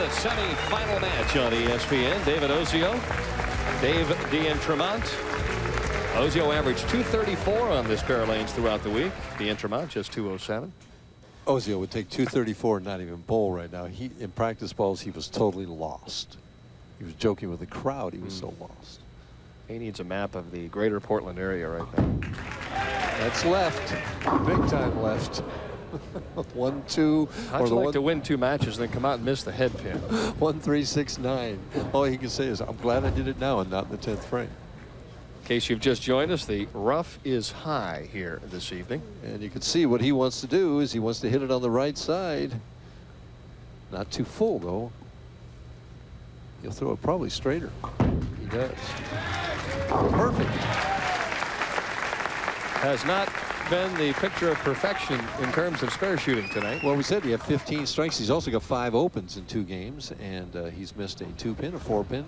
the semi-final match on ESPN. David Ozio, Dave D'Entremont. Ozio averaged 234 on this pair of lanes throughout the week. D'Entremont just 207. Ozio would take 234 and not even bowl right now. In practice balls, he was totally lost. He was joking with the crowd. He was so lost. He needs a map of the greater Portland area right now. That's left. Big time left. 1-2. How'd you like to win 2 matches and then come out and miss the head pin? 1-3-6-9. All he can say is, I'm glad I did it now and not in the 10th frame. In case you've just joined us, the rough is high here this evening. And you can see what he wants to do is he wants to hit it on the right side. Not too full, though. He'll throw it probably straighter. He does. Perfect. Has not been the picture of perfection in terms of spare shooting tonight. Well, we said he had 15 strikes. He's also got 5 opens in 2 games, and he's missed a 2-pin, a 4-pin.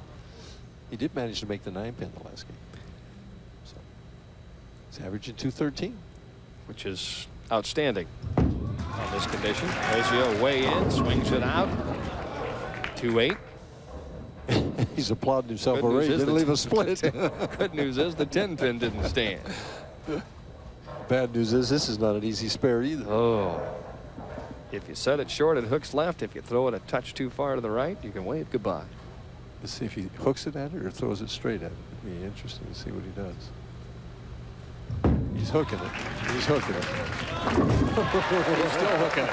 He did manage to make the 9-pin the last game. So he's averaging 213, which is outstanding on this condition. Ozio way in, swings it out. 2-8. He's applauding himself already. Didn't leave a split. Good news is the 10-pin didn't stand. Bad news is this is not an easy spare either. Oh. If you set it short, it hooks left. If you throw it a touch too far to the right, you can wave goodbye. Let's see if he hooks it at it or throws it straight at it. It'd be interesting to see what he does. He's hooking it. He's hooking it. He's still hooking it.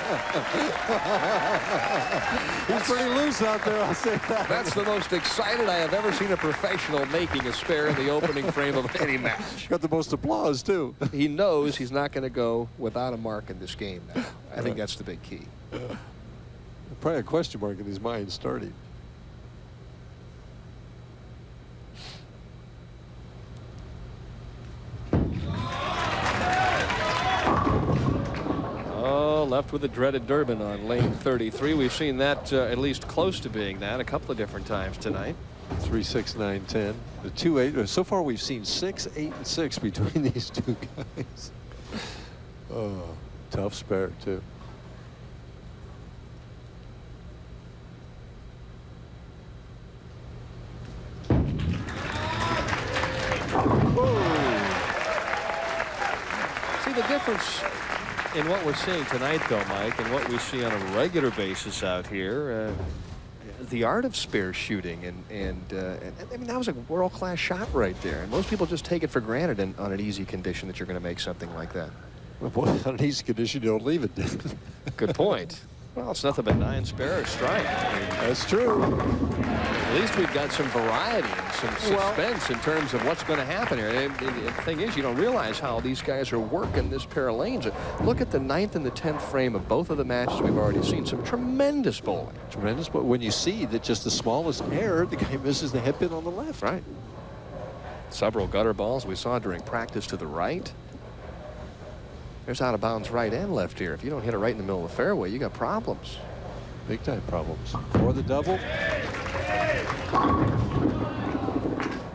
He's pretty loose out there, I'll say that. That's the most excited I have ever seen a professional making a spare in the opening frame of any match. Got the most applause, too. He knows he's not going to go without a mark in this game now. I think that's the big key. Probably a question mark in his mind starting. Left with the dreaded Durbin on lane 33. We've seen that at least close to being that a couple of different times tonight. 3, 6, 9, 10. The 2, 8. So far we've seen 6, 8, and 6 between these 2 guys. Oh, tough spare too. Oh. See the difference in what we're seeing tonight, though, Mike, and what we see on a regular basis out here, the art of spare shooting, and I mean, that was a world-class shot right there. And most people just take it for granted on an easy condition that you're going to make something like that. Well, boy, on an easy condition, you don't leave it. Good point. Well, it's nothing but 9 spare or strike. I mean, that's true. At least we've got some variety and some suspense in terms of what's going to happen here. And the thing is, you don't realize how these guys are working this pair of lanes. Look at the 9th and the 10th frame of both of the matches we've already seen. Some tremendous bowling. Tremendous, but when you see that just the smallest error, the guy misses the head pin on the left. Right. Several gutter balls we saw during practice to the right. There's out of bounds right and left here. If you don't hit it right in the middle of the fairway, you got problems. Big time problems. For the double.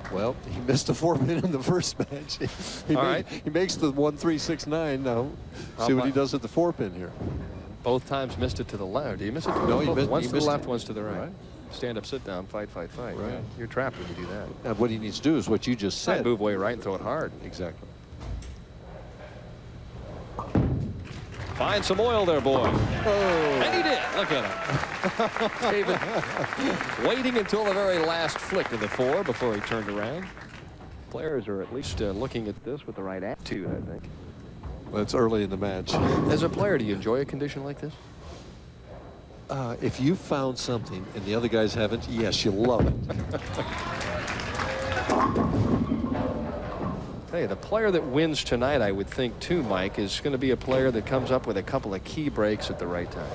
Well, he missed a 4-pin in the first match. He makes the 1-3-6-9 now. See what he does at the 4-pin here. Both times missed it to the left. Did he miss it to the left? No, one's he to the left, it. one's to the right. Stand up, sit down, fight, fight, fight. Right. Yeah, you're trapped when you do that. Now, what he needs to do is what you just said. Move way right and throw it hard. Exactly. Find some oil there, boy. Oh. And he did. Look at him. David waiting until the very last flick of the 4 before he turned around. Players are at least looking at this with the right attitude, I think. Well, it's early in the match. As a player, do you enjoy a condition like this? If you found something and the other guys haven't, yes, you love it. Hey, the player that wins tonight, I would think, too, Mike, is going to be a player that comes up with a couple of key breaks at the right time.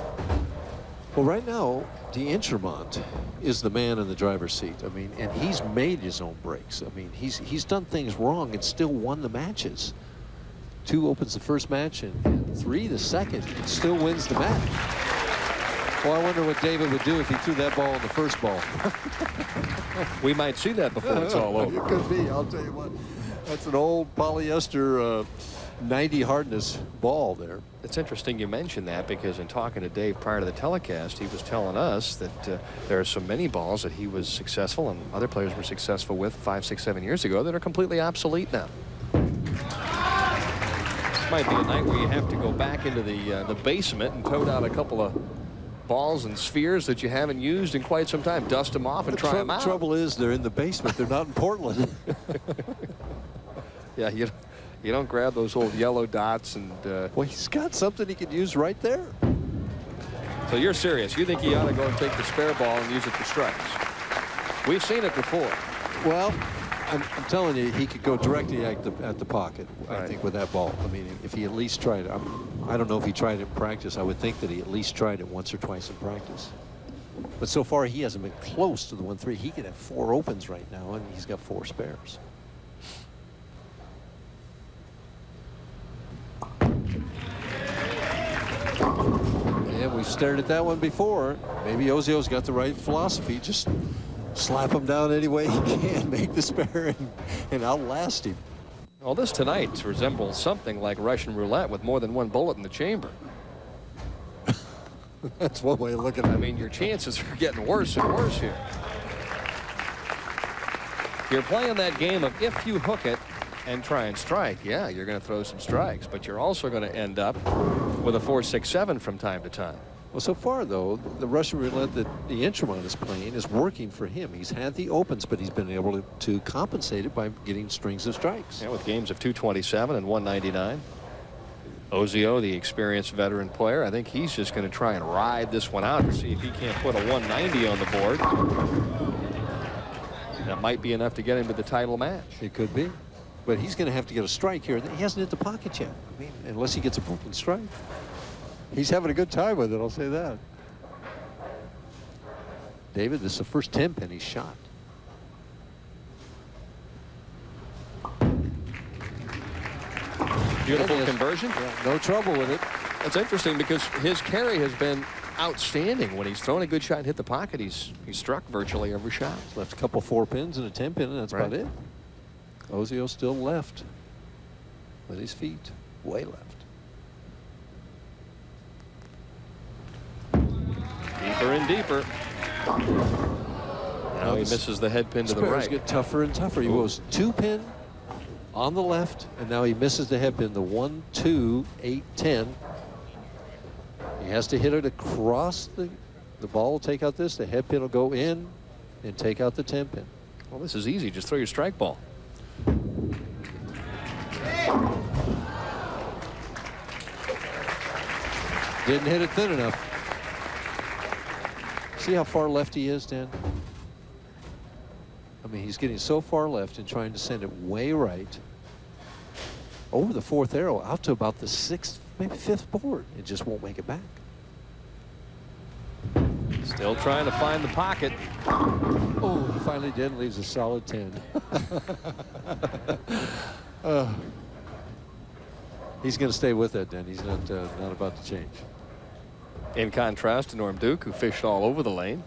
Well, right now, D'Entremont is the man in the driver's seat. I mean, and he's made his own breaks. I mean, he's done things wrong and still won the matches. 2 opens the first match, and 3 the second, and still wins the match. Well, I wonder what David would do if he threw that ball in the first ball. We might see that before it's all over. It could be. I'll tell you what. That's an old polyester 90 hardness ball there. It's interesting you mentioned that, because in talking to Dave prior to the telecast, he was telling us that there are so many balls that he was successful and other players were successful with 5, 6, 7 years ago that are completely obsolete now. Might be a night where you have to go back into the basement and tote out a couple of balls and spheres that you haven't used in quite some time. Dust them off and try them out. The trouble is they're in the basement. They're not in Portland. Yeah, you don't grab those old yellow dots and. Well, he's got something he could use right there. So you're serious? You think he ought to go and take the spare ball and use it for strikes? We've seen it before. Well, I'm telling you, he could go directly at the pocket, I Right. think, with that ball. I mean, if he at least tried it. I don't know if he tried it in practice. I would think that he at least tried it once or twice in practice. But so far, he hasn't been close to the 1-3. He could have 4 opens right now, and he's got 4 spares. Yeah, we've stared at that one before. Maybe Ozio's got the right philosophy. Just slap him down any way he can, make the spare, and outlast him. Well, this tonight resembles something like Russian roulette with more than one bullet in the chamber. That's one way of looking at it. I mean, your chances are getting worse and worse here. You're playing that game of if you hook it and try and strike, yeah, you're going to throw some strikes, but you're also going to end up with a 4, 6, 7 from time to time. Well, so far, though, the Russian roulette that the Intraman is playing is working for him. He's had the opens, but he's been able to compensate it by getting strings of strikes. Yeah, with games of 227 and 199. Ozio, the experienced veteran player, I think he's just going to try and ride this one out and see if he can't put a 190 on the board. That might be enough to get him to the title match. It could be. But he's going to have to get a strike here. He hasn't hit the pocket yet. I mean, unless he gets a broken strike. He's having a good time with it, I'll say that. David, this is the first 10-pin he's shot. Beautiful conversion. Yeah, no trouble with it. That's interesting because his carry has been outstanding. When he's thrown a good shot and hit the pocket, he's struck virtually every shot. He's left a couple 4-pins and a 10-pin, and that's Right. about it. Ozio still left with his feet way left. Deeper and deeper. Now he misses the head pin to the Spares right. get tougher and tougher. He goes 2-pin on the left, and now he misses the head pin, the 1, 2, 8, 10. He has to hit it across the ball will take out this, the head pin will go in and take out the 10-pin. Well, this is easy. Just throw your strike ball. Didn't hit it thin enough. See how far left he is, Dan? I mean, he's getting so far left and trying to send it way right over the 4th arrow out to about the 6th, maybe 5th board. It just won't make it back. Still trying to find the pocket. Oh, he finally did and leaves a solid 10. He's going to stay with it, Dan. He's not about to change. In contrast to Norm Duke, who fished all over the lane.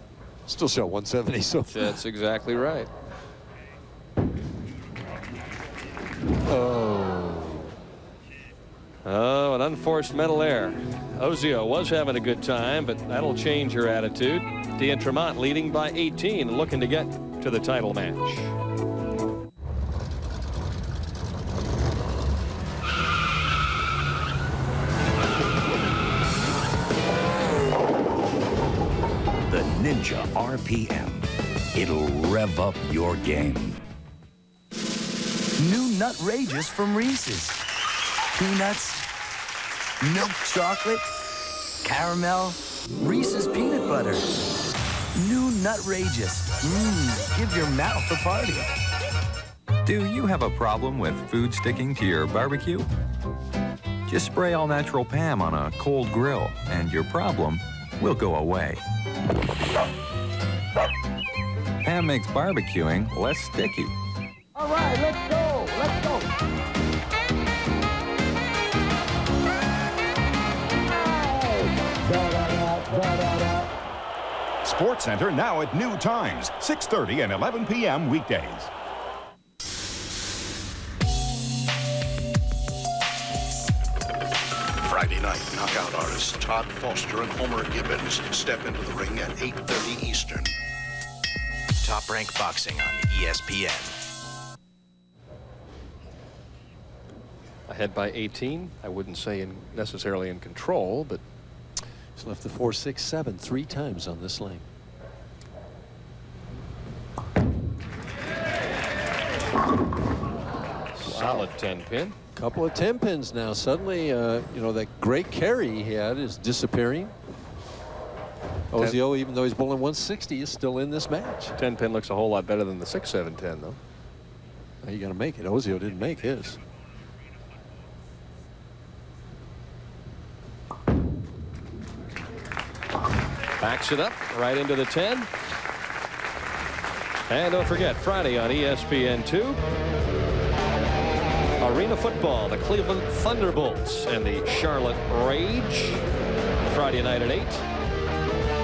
Still shot 170, so. That's exactly right. Oh, an unforced mental error. Ozio was having a good time, but that'll change your attitude. D'Entremont leading by 18, looking to get to the title match. The Ninja RPM. It'll rev up your game. New Nutrageous from Reese's. Peanuts, milk chocolate, caramel, Reese's peanut butter. New Nutrageous. Give your mouth a party. Do you have a problem with food sticking to your barbecue? Just spray all-natural Pam on a cold grill, and your problem will go away. Pam makes barbecuing less sticky. All right, let's go. Let's go. Sports Center now at new times, 6:30 and 11 p.m. weekdays. Friday night, knockout artists Todd Foster and Homer Gibbons step into the ring at 8:30 Eastern. Top Rank Boxing on ESPN. Ahead by 18. I wouldn't say necessarily in control, but he's left the 4, 6, 7 3 times on this lane. Solid 10 pin. Couple of 10 pins now. Suddenly, you know, that great carry he had is disappearing. Ozio, even though he's bowling 160, is still in this match. 10 pin looks a whole lot better than the 6, 7, 10, though. Now you got to make it. Ozio didn't make his. Backs it up right into the 10. And don't forget, Friday on ESPN2, Arena Football, the Cleveland Thunderbolts and the Charlotte Rage. Friday night at 8.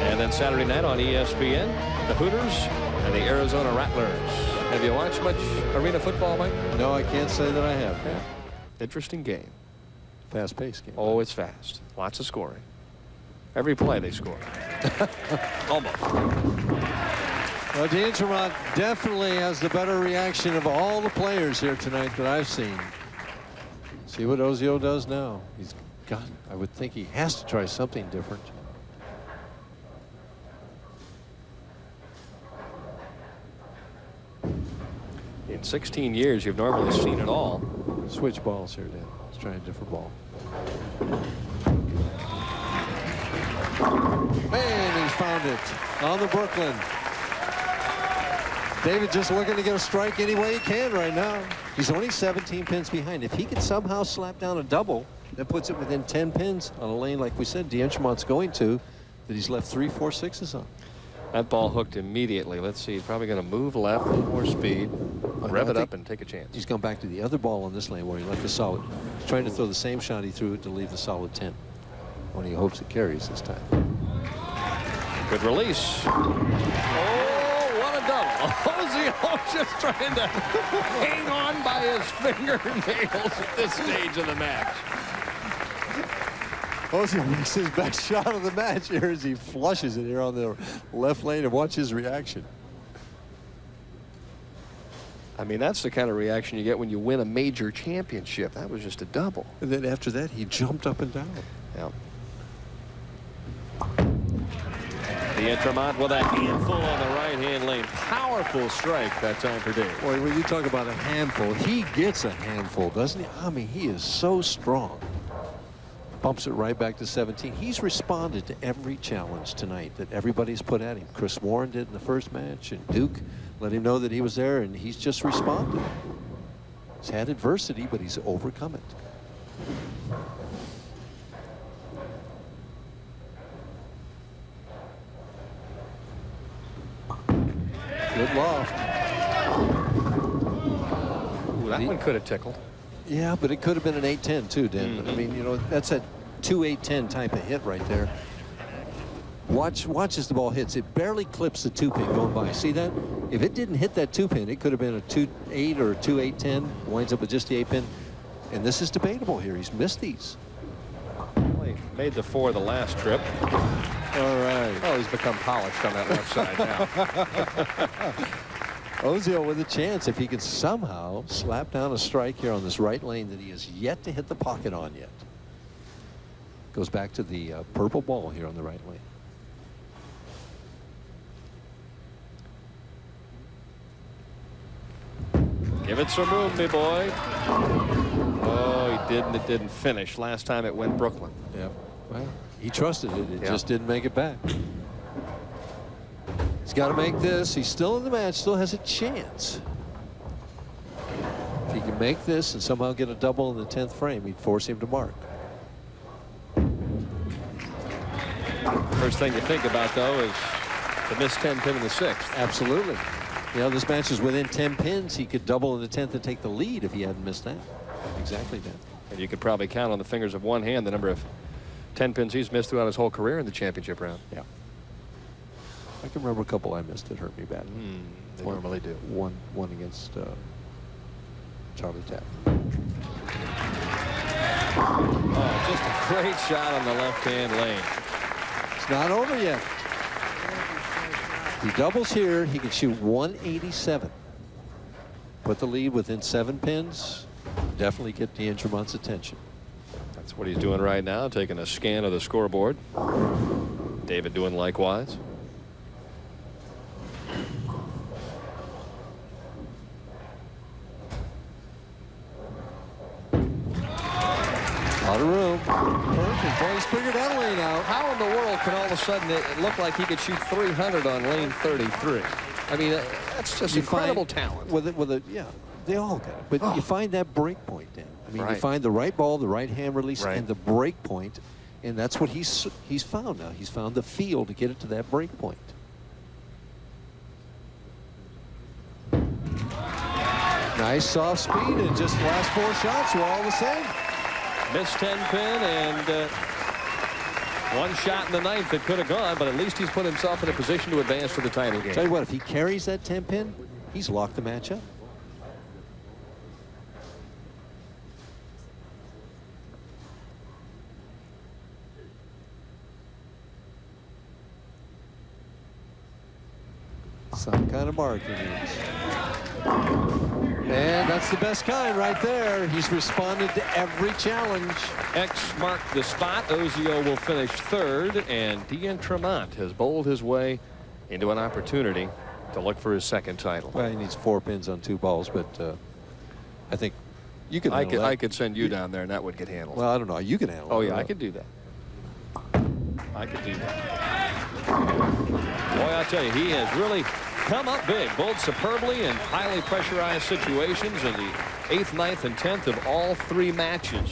And then Saturday night on ESPN, the Hooters and the Arizona Rattlers. Have you watched much Arena Football, Mike? No, I can't say that I have. Yeah. Interesting game. Fast-paced game. Oh, it's fast. Lots of scoring. Every play they score. Almost. Well, D'Entremont definitely has the better reaction of all the players here tonight that I've seen. See what Ozio does now. He's got, I would think he has to try something different. In 16 years, you've normally seen it all. Switch balls here, Dan. Let's try a different ball. Man, he's found it on the Brooklyn. David just looking to get a strike any way he can right now. He's only 17 pins behind. If he could somehow slap down a double that puts it within 10 pins on a lane like we said D'Entremont's going to, that he's left 3, 4, 6s on. That ball hooked immediately. Let's see. He's probably going to move left, a little more speed, rev it up, and take a chance. He's gone back to the other ball on this lane where he left the solid. He's trying to throw the same shot he threw it to leave the solid 10. When he hopes it carries this time. Good release. Oh, what a double. Ozio just trying to hang on by his fingernails at this stage of the match. Ozio makes his best shot of the match here as he flushes it here on the left lane, and watch his reaction. I mean, that's the kind of reaction you get when you win a major championship. That was just a double. And then after that, he jumped up and down. Yeah. D'Entremont with a handful on the right-hand lane. Powerful strike that time for Dave. Boy, when you talk about a handful, he gets a handful, doesn't he? I mean, he is so strong. Bumps it right back to 17. He's responded to every challenge tonight that everybody's put at him. Chris Warren did in the first match, and Duke let him know that he was there, and he's just responded. He's had adversity, but he's overcome it. Good loft. Ooh, that one could have tickled. Yeah, but it could have been an 8-10 too, Dan. I mean, you know, that's a 2-8-10 type of hit right there. Watch as the ball hits. It barely clips the 2-pin going by. See that? If it didn't hit that 2-pin, it could have been a 2-8 or a 2-8-10. Winds up with just the 8-pin. And this is debatable here. He's missed these. Well, he made the 4 the last trip. All right. Oh, he's become polished on that left side now. Ozio with a chance if he can somehow slap down a strike here on this right lane that he has yet to hit the pocket on yet. Goes back to the purple ball here on the right lane. Give it some room, me boy. Oh, he didn't. It didn't finish. Last time it went Brooklyn. Yeah. Well, he trusted it. It just didn't make it back. He's got to make this. He's still in the match. Still has a chance. If he can make this and somehow get a double in the 10th frame, he'd force him to mark. First thing you think about, though, is the missed 10 pin in the 6th. Absolutely. You know, this match is within 10 pins. He could double in the 10th and take the lead if he hadn't missed that. Exactly that. And you could probably count on the fingers of one hand the number of 10 pins he's missed throughout his whole career in the championship round. Yeah. I can remember a couple I missed that hurt me badly. They normally do. One against Charlie Tapp. Oh, just a great shot on the left-hand lane. It's not over yet. He doubles here. He can shoot 187. Put the lead within 7 pins. Definitely get D'Entremont's attention. That's what he's doing right now, taking a scan of the scoreboard. David doing likewise. A lot of room. Perfect. Boy, he's figured that lane out. How in the world can all of a sudden it look like he could shoot 300 on lane 33? I mean, that's just incredible talent. Yeah, they all got it. But you find that break point, Dan. I mean, you Right. find the right ball, the right hand release, Right. and the break point, and that's what he's found now. He's found the feel to get it to that break point. Nice soft speed, and just the last 4 shots were all the same. Missed 10 pin and one shot in the 9th that could have gone, but at least he's put himself in a position to advance to the title game. Tell you what, if he carries that 10 pin, he's locked the match up. Some kind of mark he needs. And that's the best kind right there. He's responded to every challenge. X marked the spot. Ozio will finish 3rd, and D'Entremont has bowled his way into an opportunity to look for his 2nd title. Well, he needs 4 pins on 2 balls, but I think you can handle that. I could send you down there, and that would get handled. Well, I don't know. You can handle it. Oh, yeah, I could do that. I could do that. Boy, I'll tell you, he has really come up big, bowled superbly in highly pressurized situations in the 8th, 9th, and 10th of all 3 matches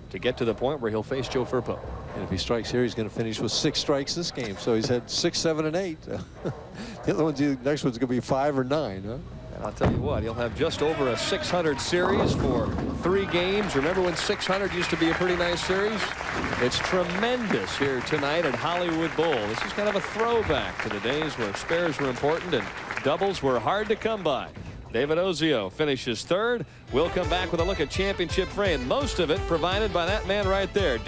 to get to the point where he'll face Joe Firpo. And if he strikes here, he's going to finish with 6 strikes this game. So he's had 6, 7, and 8. The other one's, the next one's going to be 5 or 9, huh? And I'll tell you what, he'll have just over a 600 series for 3 games. Remember when 600 used to be a pretty nice series? It's tremendous here tonight at Hollywood Bowl. This is kind of a throwback to the days where spares were important and doubles were hard to come by. David Ozio finishes 3rd. We'll come back with a look at championship frame. Most of it provided by that man right there.